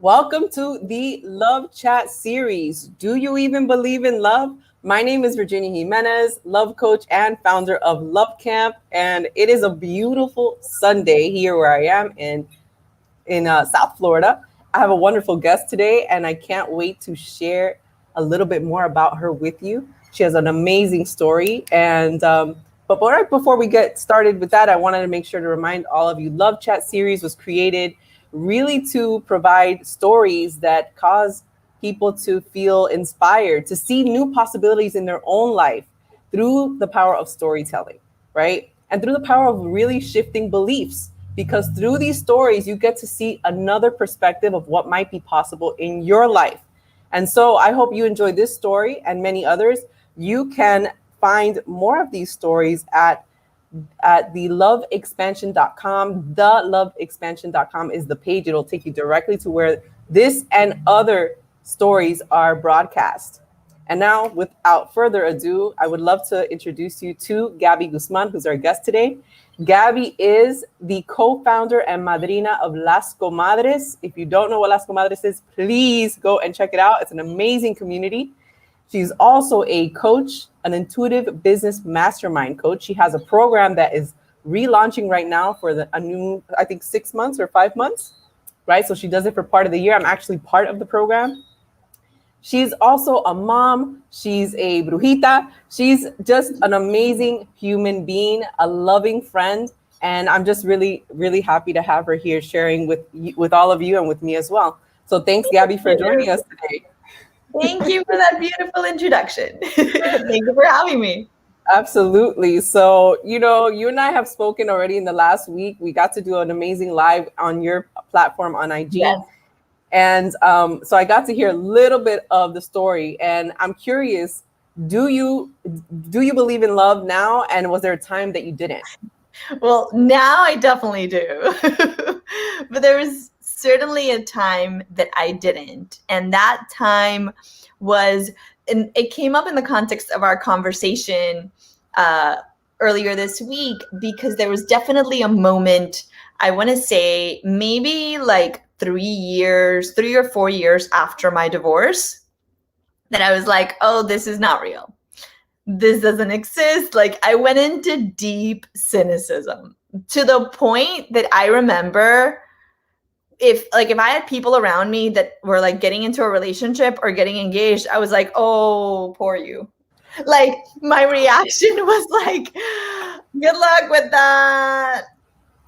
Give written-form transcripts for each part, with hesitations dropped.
Welcome to the Love Chat series. Do you even believe in love? My name is Virginia Jimenez, love coach and founder of Love Camp, and it is a beautiful Sunday here where I am in South Florida. I have a wonderful guest today, and I can't wait to share a little bit more about her with you. She has an amazing story, but right before we get started with that, I wanted to make sure to remind all of you, Love Chat series was created really to provide stories that cause people to feel inspired, to see new possibilities in their own life through the power of storytelling, right? And through the power of really shifting beliefs. Because through these stories, you get to see another perspective of what might be possible in your life. And so I hope you enjoy this story and many others. You can find more of these stories at theloveexpansion.com. Theloveexpansion.com is the page. It'll take you directly to where this and other stories are broadcast. And now, without further ado, I would love to introduce you to Gaby Guzman, who's our guest today. Gaby is the co-founder and madrina of Las Comadres. If you don't know what Las Comadres is, please go and check it out. It's an amazing community. She's also a coach, an intuitive business mastermind coach. She has a program that is relaunching right now for a new, I think, 6 months or 5 months, right? So she does it for part of the year. I'm actually part of the program. She's also a mom. She's a brujita. She's just an amazing human being, a loving friend. And I'm just really, really happy to have her here sharing with all of you and with me as well. So thanks, Gaby, for joining us today. Thank you for that beautiful introduction. Thank you for having me. Absolutely. So, you and I have spoken already in the last week. We got to do an amazing live on your platform on IG. Yes. And so I got to hear a little bit of the story, and I'm curious, do you believe in love now? And was there a time that you didn't? Well, now I definitely do. But there was certainly a time that I didn't. And that time was, and it came up in the context of our conversation earlier this week, because there was definitely a moment, I want to say maybe like 3 or 4 years after my divorce, that I was like, oh, this is not real. This doesn't exist. Like, I went into deep cynicism to the point that I remember if I had people around me that were like getting into a relationship or getting engaged, I was like, oh, poor you. Like, my reaction was like, good luck with that.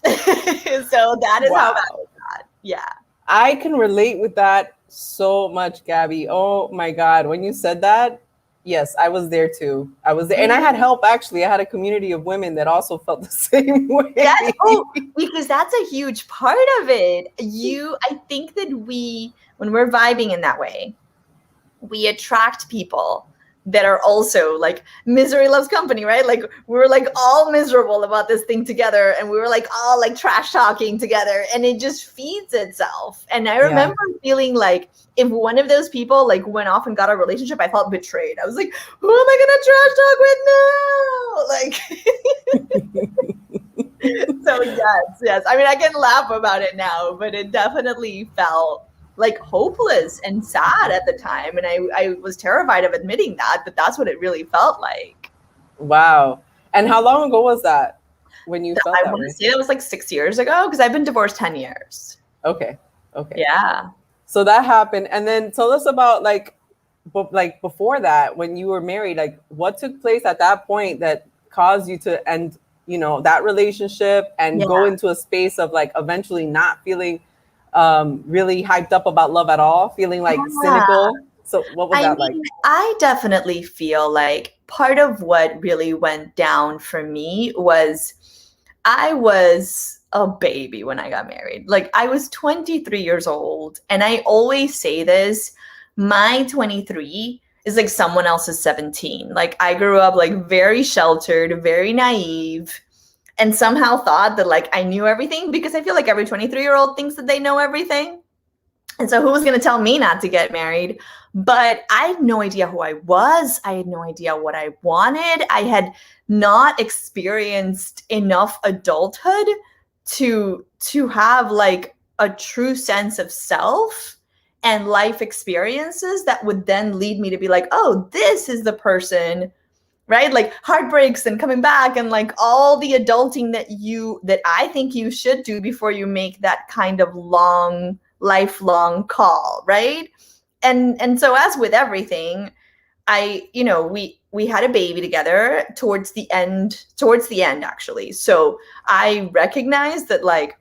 So that is how bad was that. Yeah. I can relate with that so much, Gaby. Oh my God. When you said that, yes, I was there too. I was there. And I had help, actually. I had a community of women that also felt the same way. Yes. Oh, because that's a huge part of it. I think that when we're vibing in that way, we attract people that are also like, misery loves company, right? Like, we were like all miserable about this thing together, and we were like all like trash talking together, and it just feeds itself. And I remember feeling like if one of those people like went off and got a relationship, I felt betrayed. I was like, who am I gonna trash talk with now? Like, so yes. I mean, I can laugh about it now, but it definitely felt like hopeless and sad at the time. And I was terrified of admitting that, but that's what it really felt like. Wow. And how long ago was that when you felt that way? I want to say that was like 6 years ago, because I've been divorced 10 years. Okay. Yeah. So that happened. And then tell us about like before that, when you were married, like what took place at that point that caused you to end, that relationship and go into a space of like eventually not feeling really hyped up about love at all, feeling like cynical. So what was that like? I definitely feel like part of what really went down for me was I was a baby when I got married. Like, I was 23 years old, and I always say this, my 23 is like someone else's 17. Like, I grew up like very sheltered, very naive, and somehow thought that like I knew everything, because I feel like every 23-year-old thinks that they know everything. And so who was going to tell me not to get married? But I had no idea who I was. I had no idea what I wanted. I had not experienced enough adulthood to have like a true sense of self and life experiences that would then lead me to be like, oh, this is the person, right? Like heartbreaks and coming back and like all the adulting that I think you should do before you make that kind of lifelong call, right? And so as with everything, we had a baby together towards the end actually. So I recognized that like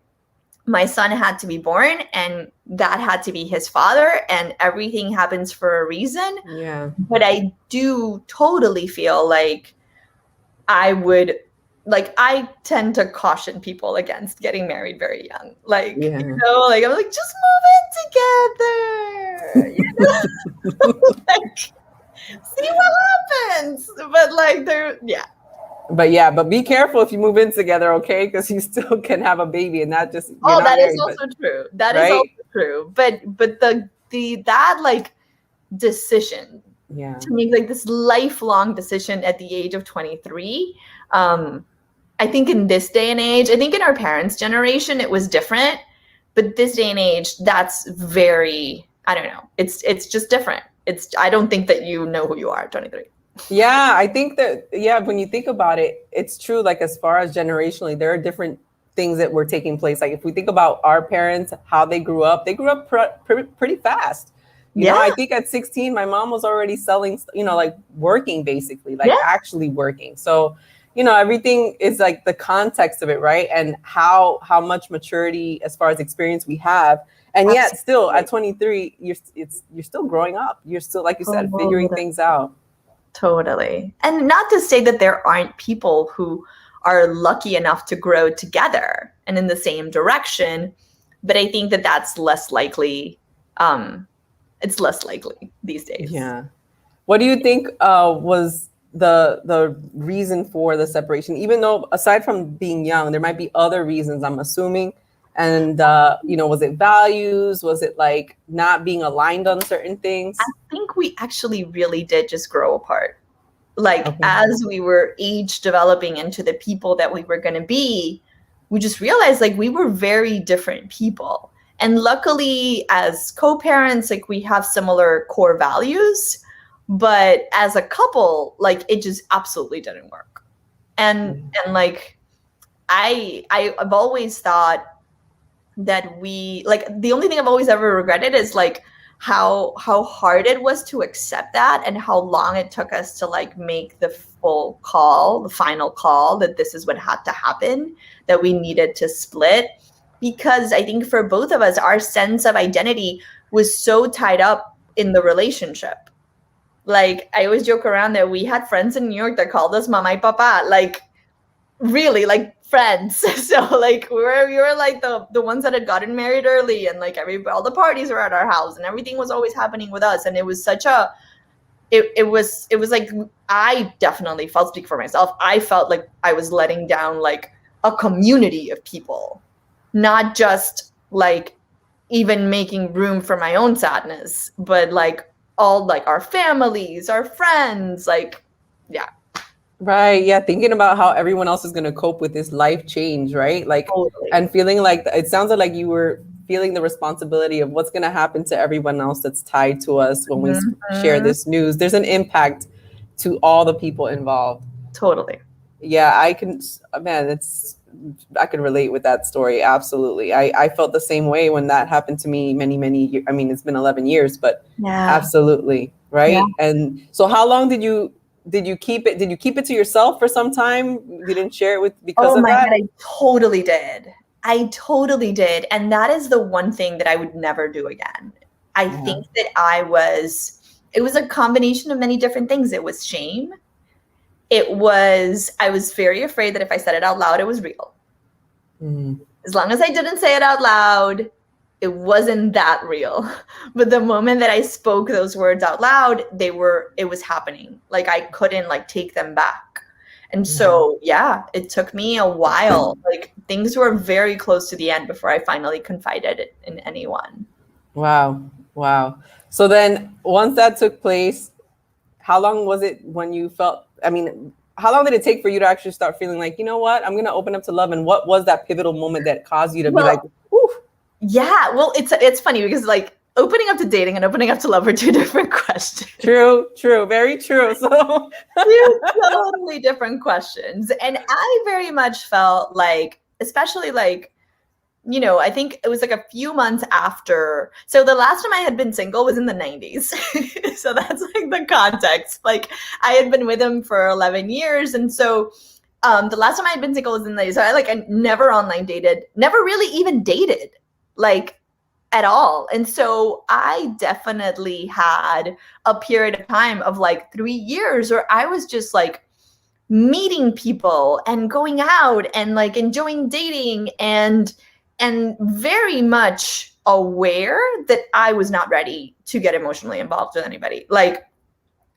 my son had to be born and that had to be his father, and everything happens for a reason. Yeah. But I do totally feel like I tend to caution people against getting married very young. Like, Yeah. like I'm like, just move in together. Like, see what happens. But like But be careful if you move in together, okay? Because you still can have a baby and not just that is also true. That is also true. But that like decision to make like this lifelong decision at the age of 23, I think in this day and age, I think in our parents' generation it was different, but this day and age, that's very, I don't know, it's just different. I don't think that you know who you are at 23. Yeah, I think that, when you think about it, it's true. Like as far as generationally, there are different things that were taking place. Like if we think about our parents, how they grew up pretty fast. You know, I think at 16, my mom was already selling, like working basically, like actually working. So, everything is like the context of it, right? And how much maturity as far as experience we have. And yet still at 23, you're still growing up. You're still, like you said, figuring things out. Totally. And not to say that there aren't people who are lucky enough to grow together and in the same direction, but I think that that's less likely. It's less likely these days. Yeah. What do you think was the reason for the separation? Even though aside from being young, there might be other reasons, I'm assuming. And, was it values? Was it like not being aligned on certain things? I think we actually really did just grow apart. Like as we were age developing into the people that we were going to be, we just realized like we were very different people. And luckily as co-parents, like we have similar core values, but as a couple, like it just absolutely didn't work. And like, I've always thought that the only thing I've always ever regretted is like how hard it was to accept that and how long it took us to like make the final call that this is what had to happen, that we needed to split. Because I think for both of us, our sense of identity was so tied up in the relationship. Like I always joke around that we had friends in New York that called us mama y papa, like really like friends. So like we were like the ones that had gotten married early, and like all the parties were at our house and everything was always happening with us. And it was such a it was like, I definitely felt, speak for myself, I felt like I was letting down like a community of people, not just like even making room for my own sadness, but like all like our families, our friends, like Right. Yeah. Thinking about how everyone else is going to cope with this life change, right? Like, and feeling like it sounds like you were feeling the responsibility of what's going to happen to everyone else that's tied to us when we share this news. There's an impact to all the people involved. Totally. Yeah. I can relate with that story. Absolutely. I felt the same way when that happened to me many years. I mean, it's been 11 years, but absolutely. Right. Yeah. And so how long did you keep it? Did you keep it to yourself for some time? You didn't share it with because of that? God, I totally did. And that is the one thing that I would never do again. I think that it was a combination of many different things. It was shame. I was very afraid that if I said it out loud, it was real. As long as I didn't say it out loud, it wasn't that real. But the moment that I spoke those words out loud, it was happening. Like I couldn't like take them back. And so, it took me a while. Like things were very close to the end before I finally confided in anyone. Wow. So then once that took place, how long was it when you felt, how long did it take for you to actually start feeling like, you know what, I'm going to open up to love? And what was that pivotal moment that caused you to be like, whew? Yeah, well, it's funny because like opening up to dating and opening up to love are two different questions. True, very true. So Two totally different questions. And I very much felt like, especially like, I think it was like a few months after. So the last time I had been single was in the 90s. So that's like the context. Like I had been with him for 11 years. And so the last time I had been single was in the 90s. So I never online dated, never really even dated like at all. And so I definitely had a period of time of like 3 years where I was just like meeting people and going out and like enjoying dating and very much aware that I was not ready to get emotionally involved with anybody. Like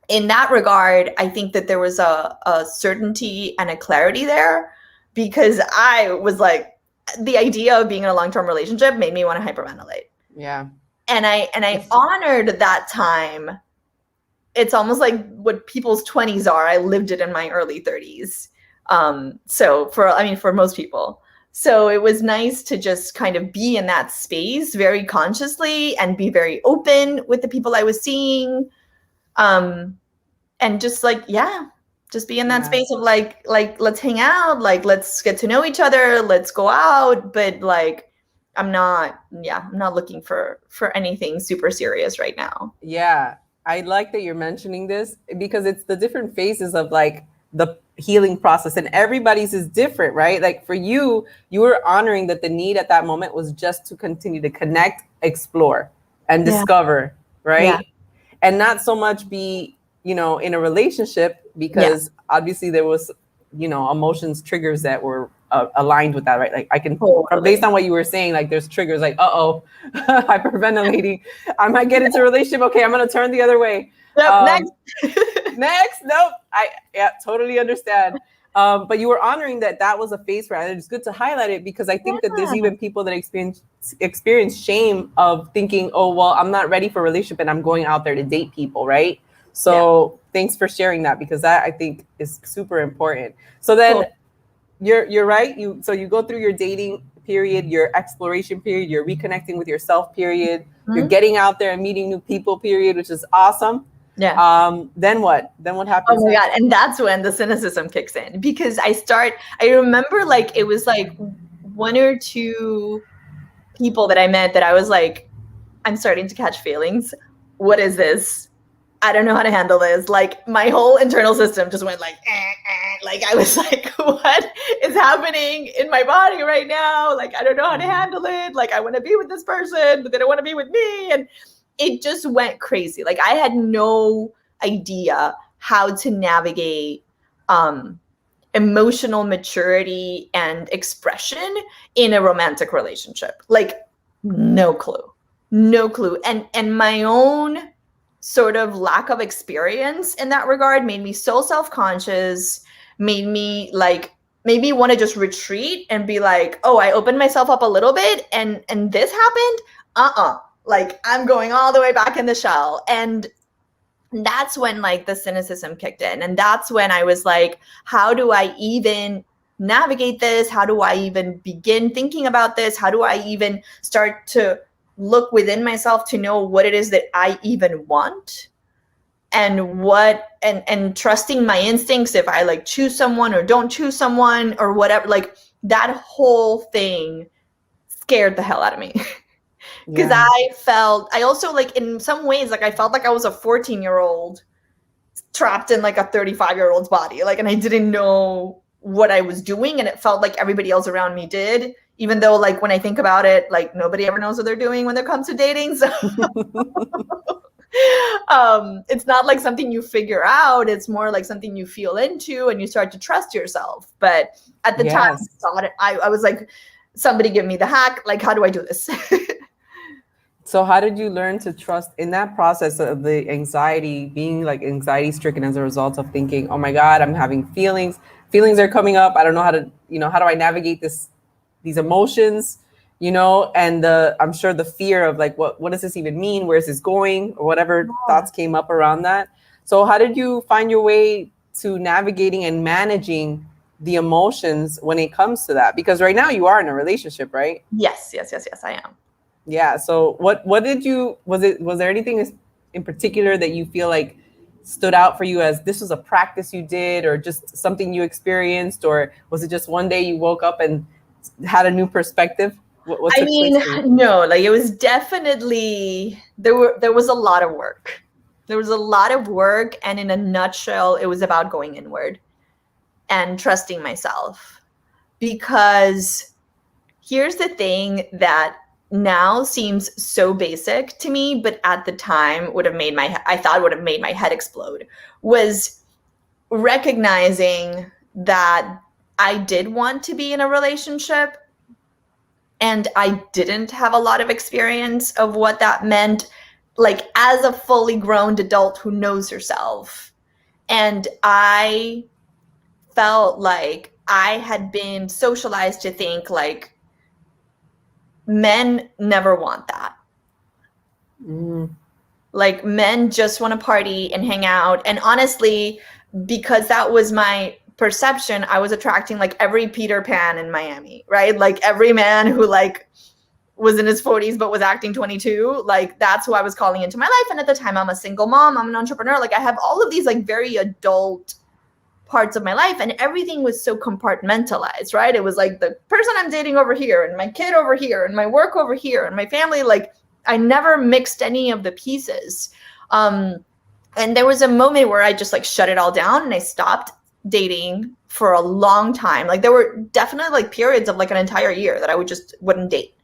in that regard, I think that there was a certainty and a clarity there, because I was like, the idea of being in a long-term relationship made me want to hyperventilate. yeah. And I honored that time. It's almost like what people's 20s are. I lived it in my early 30s. So for most people. So it was nice to just kind of be in that space very consciously and be very open with the people I was seeing. And just like, just be in that space of like, let's hang out, like, let's get to know each other, let's go out. But like, I'm not looking for anything super serious right now. Yeah. I like that you're mentioning this, because it's the different phases of like the healing process, and everybody's is different, right? Like for you, you were honoring that the need at that moment was just to continue to connect, explore, and discover, right? Yeah. And not so much be, in a relationship, because obviously there was, emotions, triggers that were aligned with that, right? Like I can, based on what you were saying, like there's triggers like, hyperventilating. I might get into a relationship. Okay, I'm going to turn the other way. Next. Next. Nope. I totally understand. But you were honoring that was a phase for it. It's good to highlight it, because I think that there's even people that experience shame of thinking, oh, well, I'm not ready for a relationship and I'm going out there to date people, right? So thanks for sharing that, because that I think is super important. So then you're right. You go through your dating period, your exploration period, your reconnecting with yourself period, you're getting out there and meeting new people period, which is awesome. Yeah. Then what? Then what happens? Oh my God. And that's when the cynicism kicks in, because I remember like it was like one or two people that I met that I was like, I'm starting to catch feelings. What is this? I don't know how to handle this. Like my whole internal system just went like, like I was like, what is happening in my body right now? Like, I don't know how to handle it. Like I want to be with this person, but they don't want to be with me. And it just went crazy. Like I had no idea how to navigate emotional maturity and expression in a romantic relationship. Like no clue. And my own sort of lack of experience in that regard made me so self-conscious, made me like maybe want to just retreat and be like, oh, I opened myself up a little bit and this happened. Like I'm going all the way back in the shell. And that's when like the cynicism kicked in. And that's when I was like, how do I even navigate this? How do I even begin thinking about this? How do I even start to look within myself to know what it is that I even want, and and trusting my instincts if I like choose someone or don't choose someone or whatever. Like that whole thing scared the hell out of me. Because I also like in some ways, like I felt like I was a 14-year-old trapped in like a 35-year-old's body. Like, and I didn't know what I was doing. And it felt like everybody else around me did, even though like when I think about it, like nobody ever knows what they're doing when it comes to dating. So it's not like something you figure out. It's more like something you feel into and you start to trust yourself. But at the time I was like, somebody give me the hack. Like, how do I do this? So how did you learn to trust in that process of the anxiety, being like anxiety stricken as a result of thinking, oh my God, I'm having feelings are coming up. I don't know how to, how do I navigate these emotions, and I'm sure the fear of like, what does this even mean? Where's this going? Or whatever thoughts came up around that. So how did you find your way to navigating and managing the emotions when it comes to that? Because right now you are in a relationship, right? Yes, I am. Yeah. So what did you, was there anything in particular that you feel like stood out for you as this was a practice you did, or just something you experienced, or was it just one day you woke up and had a new perspective? What I took place mean, for you? no, like it was definitely there was a lot of work. There was a lot of work, and in a nutshell, it was about going inward and trusting myself. Because here's the thing that now seems so basic to me, but at the time I thought would have made my head explode, was recognizing that I did want to be in a relationship and I didn't have a lot of experience of what that meant, like as a fully grown adult who knows herself. And I felt like I had been socialized to think like men never want that. Mm. Like men just want to party and hang out. And honestly, because that was my perception, I was attracting like every Peter Pan in Miami, right? Like every man who like was in his 40s but was acting 22, like that's who I was calling into my life. And at the time, I'm a single mom, I'm an entrepreneur, like I have all of these like very adult parts of my life, and everything was so compartmentalized, right? It was like the person I'm dating over here and my kid over here and my work over here and my family. Like I never mixed any of the pieces. And there was a moment where I just like shut it all down and I stopped dating for a long time. Like there were definitely like periods of like an entire year that I wouldn't date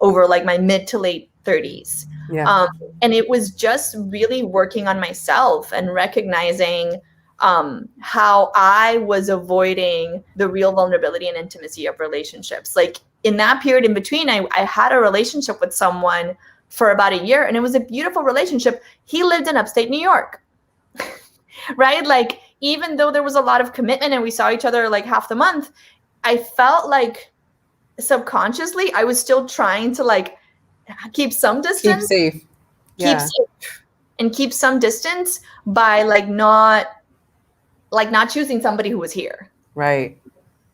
over like my mid to late 30s. Yeah. And it was just really working on myself and recognizing how I was avoiding the real vulnerability and intimacy of relationships. Like in that period in between, I had a relationship with someone for about a year, and it was a beautiful relationship. He lived in upstate New York, right? Like even though there was a lot of commitment and we saw each other like half the month, I felt like subconsciously I was still trying to like keep some distance, Keep safe. keep Yeah. safe, and keep some distance by like not choosing somebody who was here, Right.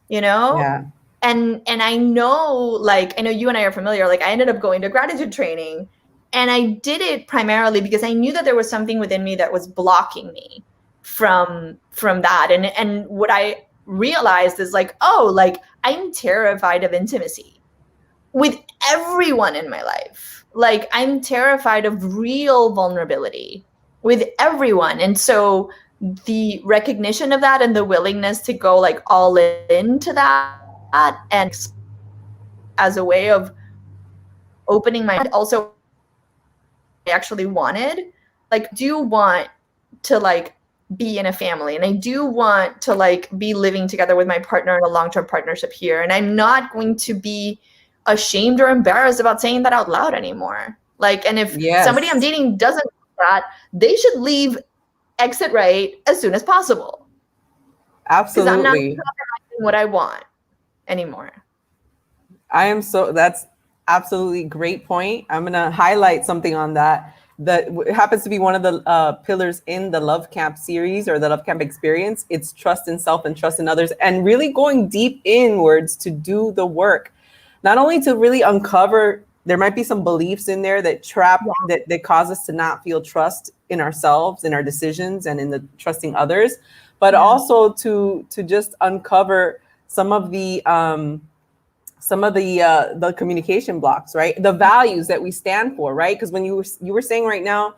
you know? Yeah. And I know, like, I know you and I are familiar, like I ended up going to gratitude training, and I did it primarily because I knew that there was something within me that was blocking me from that. And what I realized is like, oh, like I'm terrified of intimacy with everyone in my life. Like I'm terrified of real vulnerability with everyone. And so the recognition of that and the willingness to go like all into that and as a way of opening my mind, also I actually wanted, like do want to like be in a family, and I do want to like be living together with my partner in a long-term partnership here, and I'm not going to be ashamed or embarrassed about saying that out loud anymore. Like, and if somebody I'm Yes. dating doesn't do that, they should leave, exit right as soon as possible, because I'm not Absolutely. compromising what I want anymore. That's absolutely great point. I'm going to highlight something on that. That happens to be one of the pillars in the Love Camp series, or the Love Camp experience. It's trust in self and trust in others, and really going deep inwards to do the work. Not only to really uncover, there might be some beliefs in there that that cause us to not feel trust in ourselves, in our decisions, and in the trusting others, but also to just uncover some of the communication blocks, right? The values that we stand for, right? Because when you were saying right now,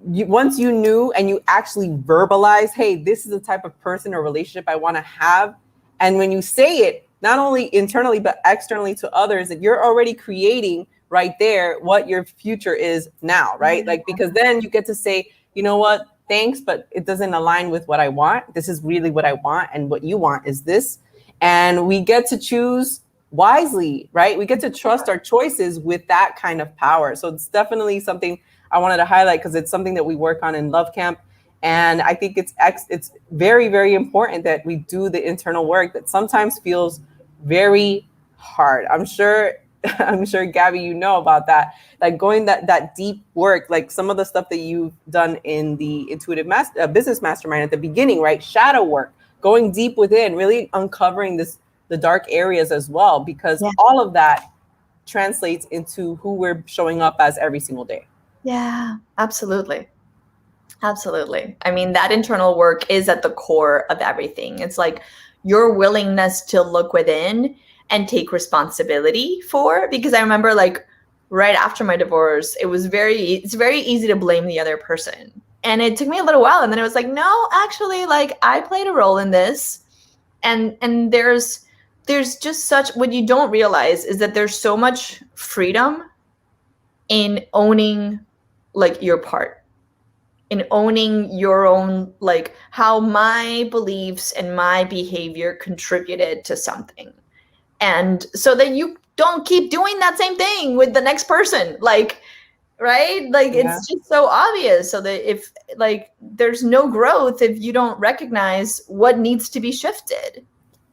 once you knew and you actually verbalize, hey, this is the type of person or relationship I want to have, and when you say it, not only internally but externally to others, that you're already creating right there what your future is now, right? Like, because then you get to say, you know what, thanks, but it doesn't align with what I want. This is really what I want, and what you want is this. And we get to choose wisely, right? We get to trust our choices with that kind of power. So it's definitely something I wanted to highlight, because it's something that we work on in Love Camp. And I think it's very, very important that we do the internal work that sometimes feels very hard. I'm sure, Gabby, you know about that. Like going that deep work, like some of the stuff that you've done in the Intuitive Business Mastermind at the beginning, right? Shadow work, going deep within, really uncovering the dark areas as well, because all of that translates into who we're showing up as every single day. Yeah, absolutely. Absolutely. I mean, that internal work is at the core of everything. It's like your willingness to look within and take responsibility for, because I remember like right after my divorce, it's very easy to blame the other person. And it took me a little while. And then it was like, no, actually, like I played a role in this. And there's just such, what you don't realize is that there's so much freedom in owning like your part, in owning your own, like how my beliefs and my behavior contributed to something. And so that you don't keep doing that same thing with the next person. Like, right? Like it's just so obvious. So that if like there's no growth if you don't recognize what needs to be shifted.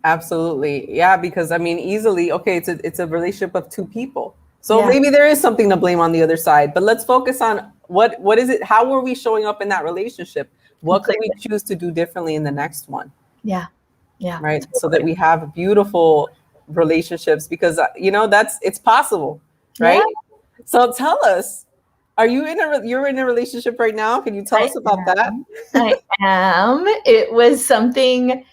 Absolutely. Yeah, because I mean, easily, okay, it's a relationship of two people. So maybe there is something to blame on the other side, but let's focus on what is it? How were we showing up in that relationship? What could we choose to do differently in the next one? Yeah. Yeah. Right. Totally. So that we have beautiful relationships, because it's possible. Right. Yeah. So tell us, you're in a relationship right now? Can you tell us about that? I am. It was something.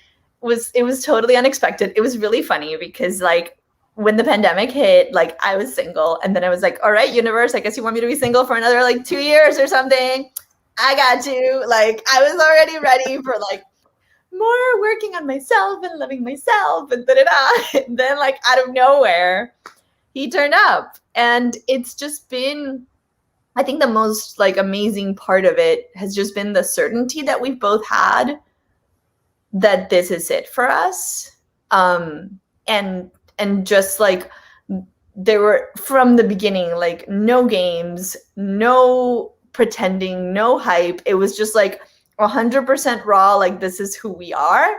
It was totally unexpected. It was really funny because like when the pandemic hit, like I was single, and then I was like, all right, universe, I guess you want me to be single for another like 2 years or something. I got you. Like I was already ready for like more working on myself and loving myself and da-da-da. And then like out of nowhere, he turned up. And it's just been, I think the most like amazing part of it has just been the certainty that we've both had that this is it for us. And just like there were from the beginning, like no games, no pretending, no hype. It was just like 100% raw, like this is who we are.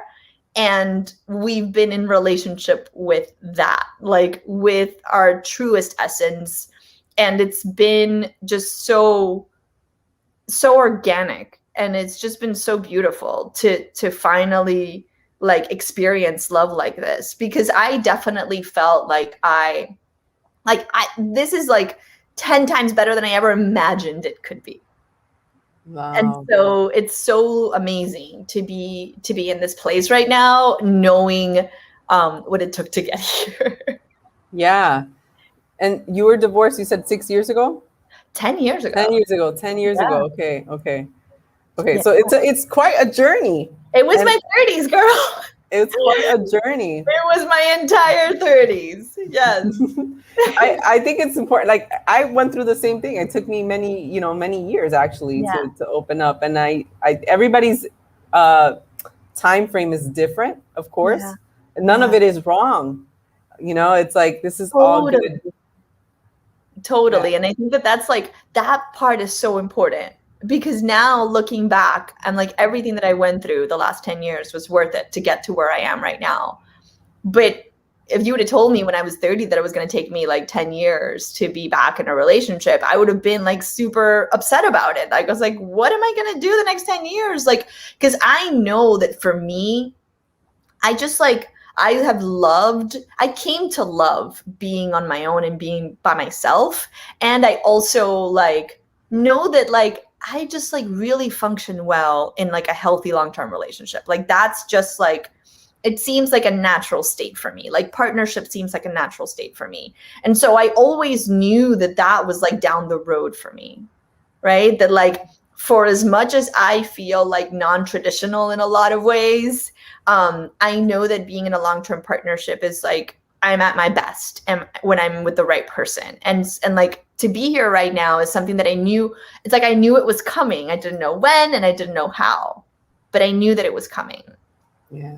And we've been in relationship with that, like with our truest essence. And it's been just so organic. And it's just been so beautiful to finally like experience love like this, because I definitely felt like this is like 10 times better than I ever imagined it could be. Wow. And so it's so amazing to be in this place right now, knowing what it took to get here. Yeah. And you were divorced, you said 6 years ago? 10 years ago. 10 years ago. 10 years ago. Okay. Yeah. So it's quite a journey. It was my 30s, girl. It's quite a journey. It was my entire 30s. Yes. I think it's important. Like I went through the same thing. It took me many years actually to open up. And everybody's time frame is different, of course. Yeah. None of it is wrong. It's like, this is all good. Totally. Yeah. And I think that's like, that part is so important. Because now looking back, I'm like, everything that I went through the last 10 years was worth it to get to where I am right now. But if you would have told me when I was 30 that it was going to take me like 10 years to be back in a relationship, I would have been like super upset about it. Like, I was like, what am I going to do the next 10 years? Like, because I know that for me, I came to love being on my own and being by myself. And I also like know that like, I just like really function well in like a healthy long-term relationship. Like that's just like, it seems like a natural state for me. Like partnership seems like a natural state for me. And so I always knew that was like down the road for me, right? That like, for as much as I feel like non-traditional in a lot of ways, I know that being in a long-term partnership is like, I'm at my best and when I'm with the right person. And like to be here right now is something that I knew. It's like I knew it was coming. I didn't know when and I didn't know how, but I knew that it was coming. Yeah.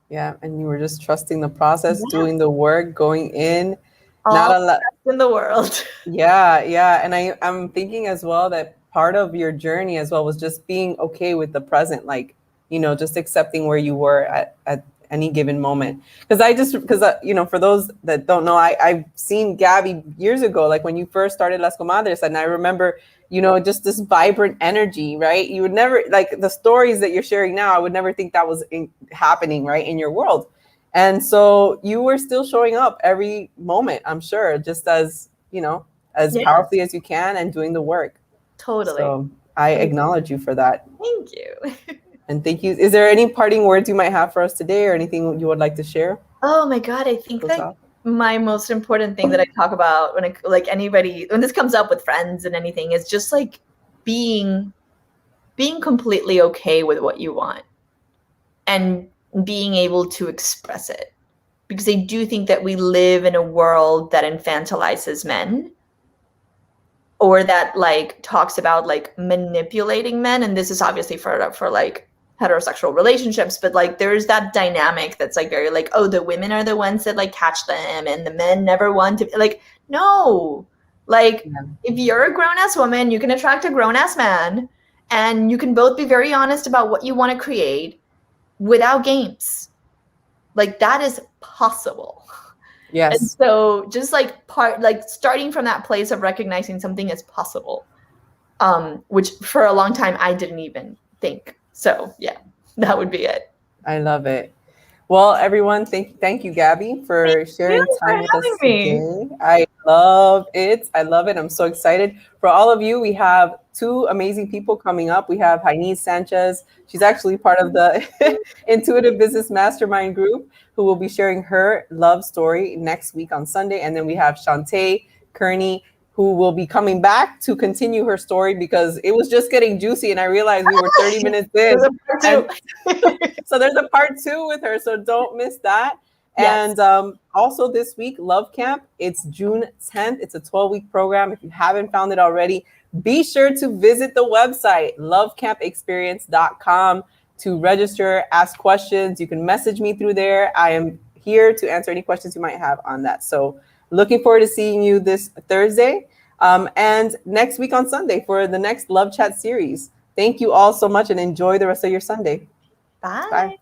Yeah. And you were just trusting the process, doing the work, going in. Not a lot in the world. Yeah. Yeah. And I'm thinking as well that part of your journey as well was just being okay with the present, like, just accepting where you were at any given moment. Because for those that don't know, I've seen Gabby years ago, like when you first started Las Comadres, and I remember, just this vibrant energy, right? You would never, like the stories that you're sharing now, I would never think that was happening, right, in your world. And so you were still showing up every moment, I'm sure, just as, as Yeah, powerfully as you can and doing the work. totally. So I acknowledge you for that. Thank you. And thank you. Is there any parting words you might have for us today or anything you would like to share? Oh my God, I think Close that off. my most important thing that I talk about when like anybody, when this comes up with friends and anything, is just like being completely okay with what you want and being able to express it. Because I do think that we live in a world that infantilizes men, or that like talks about like manipulating men, and this is obviously for like heterosexual relationships, but like there's that dynamic that's like very like, oh, the women are the ones that like catch them and the men never want to, like, no, like Yeah. if you're a grown-ass woman, you can attract a grown-ass man, and you can both be very honest about what you want to create without games. Like that is possible. And Yes. so just like starting from that place of recognizing something is possible, which for a long time I didn't even think. So yeah, that would be it. I love it. Well, everyone, thank you, Gabby, Thank for you sharing for time with having us me. today. I love it. I love it. I'm so excited. For all of you, we have two amazing people coming up. We have Hainese Sanchez. She's actually part of the Intuitive Business Mastermind group, who will be sharing her love story next week on Sunday. And then we have Shantae Kearney, who will be coming back to continue her story because it was just getting juicy and I realized we were 30 minutes in. And so there's a part 2 with her, so don't miss that. Yes. And also this week, Love Camp, it's June 10th. It's a 12-week program. If you haven't found it already, be sure to visit the website, lovecampexperience.com, to register, ask questions. You can message me through there. I am here to answer any questions you might have on that. So looking forward to seeing you this Thursday and next week on Sunday for the next Love Chat series. Thank you all so much and enjoy the rest of your Sunday. Bye. Bye.